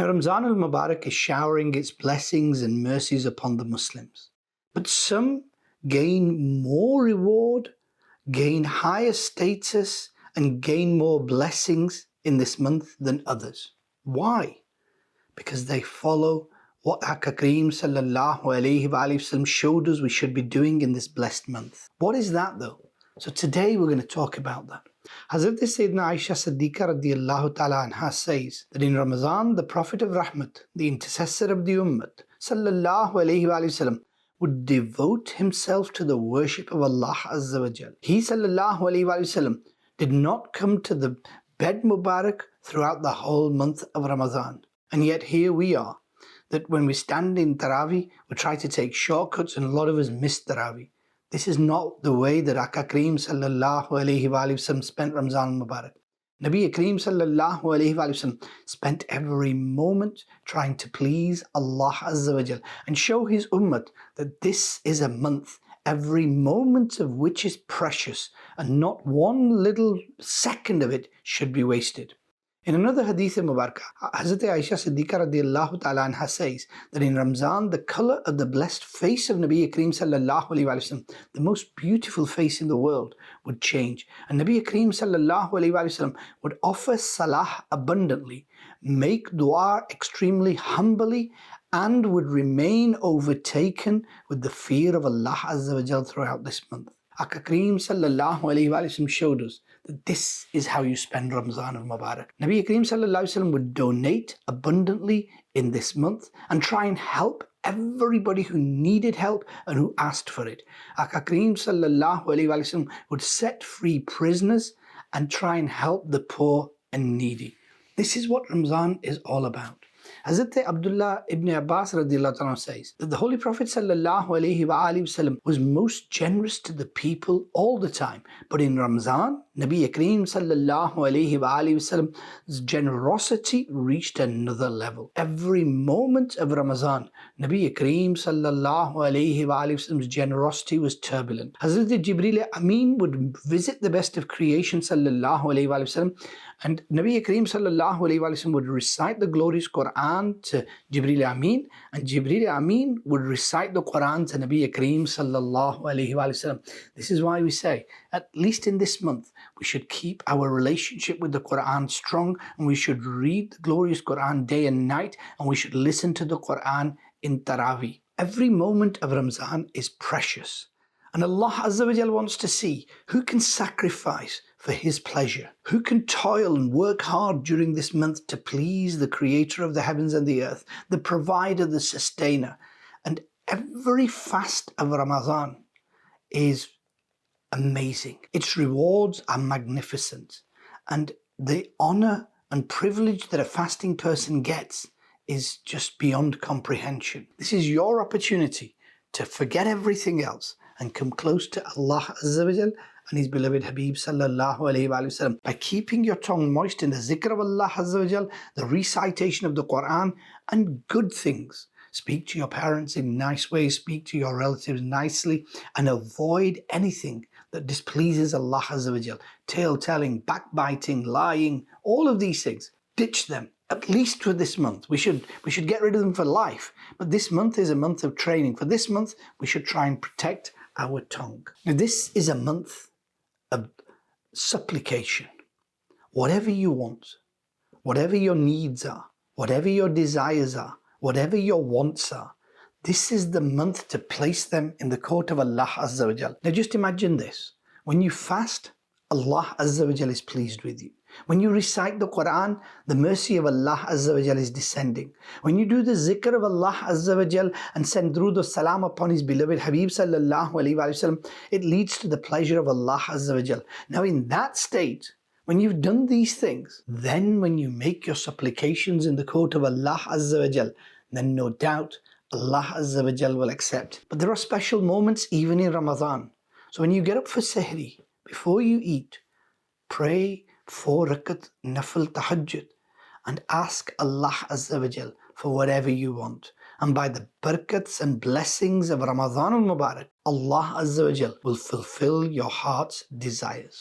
Now, Ramzan al-Mubarak is showering its blessings and mercies upon the Muslims. But some gain more reward, gain higher status, and gain more blessings in this month than others. Why? Because they follow what Aka Kareem sallallahu alayhi wa sallam showed us we should be doing in this blessed month. What is that though? So today we're going to talk about that. Hazrat Sayyidina Aisha Siddiqa radiallahu ta'ala anha says that in Ramadan, the Prophet of Rahmat, the intercessor of the Ummah, sallallahu alayhi wa sallam, would devote himself to the worship of Allah Azza wa Jal. He sallallahu alayhi wa sallam did not come to the bed Mubarak throughout the whole month of Ramadan. And yet here we are, that when we stand in Taraweeh, we try to take shortcuts and a lot of us miss Taraweeh. This is not the way that Aka Kareem sallallahu alayhi wa sallam spent Ramzan Mubarak. Nabi Kareem sallallahu alayhi wa sallam spent every moment trying to please Allah Azza wa Jal and show his ummah that this is a month, every moment of which is precious and not one little second of it should be wasted. In another hadith of Mubarakah, Hazrat Aisha Siddiqa radiallahu ta'ala anha says that in Ramzan, the color of the blessed face of Nabi Kareem sallallahu alayhi wa sallam, the most beautiful face in the world, would change. And Nabi Kareem sallallahu alayhi wa sallam would offer salah abundantly, make dua extremely humbly, and would remain overtaken with the fear of Allah Azza wa Jal throughout this month. Aka Kareem sallallahu alayhi wa sallam showed us that this is how you spend Ramzan al-Mubarak. Nabi Kareem sallallahu alayhi wa sallam would donate abundantly in this month and try and help everybody who needed help and who asked for it. Aka Kareem sallallahu alayhi wa sallam would set free prisoners and try and help the poor and needy. This is what Ramzan is all about. Hazrat Abdullah ibn Abbas radiallahu anhu says that the Holy Prophet sallallahu alayhi wa sallam was most generous to the people all the time. But in Ramzan, Nabi Kareem sallallahu alayhi wa sallam's generosity reached another level. Every moment of Ramazan, Nabi Kareem sallallahu alayhi wa sallam's generosity was turbulent. Hazrat Jibreel Amin would visit the best of creation sallallahu alayhi wa sallam, and Nabi Kareem sallallahu alayhi wa sallam would recite the glorious Quran to Jibreel Amin, and Jibreel Amin would recite the Quran to Nabi Kareem sallallahu alayhi wa sallam. This is why we say, at least in this month, we should keep our relationship with the Quran strong, and we should read the glorious Quran day and night, and we should listen to the Quran in Taraweeh. Every moment of Ramzan is precious, and Allah Azza wa Jal wants to see who can sacrifice for His pleasure, who can toil and work hard during this month to please the Creator of the heavens and the earth, the Provider, the Sustainer. And every fast of Ramadan is amazing. Its rewards are magnificent, and the honor and privilege that a fasting person gets is just beyond comprehension. This is your opportunity to forget everything else and come close to Allah Azza wa Jal and His beloved Habib sallallahu alayhi wa sallam by keeping your tongue moist in the zikr of Allah Azza wa Jal, the recitation of the Quran, and good things. Speak to your parents in nice ways, speak to your relatives nicely, and avoid anything that displeases Allah Azza wa Jal. Tale-telling, backbiting, lying, all of these things. Ditch them, at least for this month. We should get rid of them for life. But this month is a month of training. For this month, we should try and protect our tongue. Now, this is a month of supplication. Whatever you want, whatever your needs are, whatever your desires are, whatever your wants are, this is the month to place them in the court of Allah Azza wa Jal. Now just imagine this. When you fast, Allah Azza wa Jal is pleased with you. When you recite the Quran, the mercy of Allah Azza wa Jal is descending. When you do the zikr of Allah Azza wa Jal and send durood wa salam upon His beloved Habib sallallahu alayhi wa sallam, it leads to the pleasure of Allah Azza wa Jal. Now in that state, when you've done these things, then when you make your supplications in the court of Allah Azza wa Jal, then no doubt Allah Azza wa Jal will accept. But there are special moments even in Ramadan. So when you get up for Sahri, before you eat, pray 4 rakat nafil tahajjud and ask Allah Azza wa Jal for whatever you want. And by the barakats and blessings of Ramadan al-Mubarak, Allah Azza wa Jal will fulfill your heart's desires.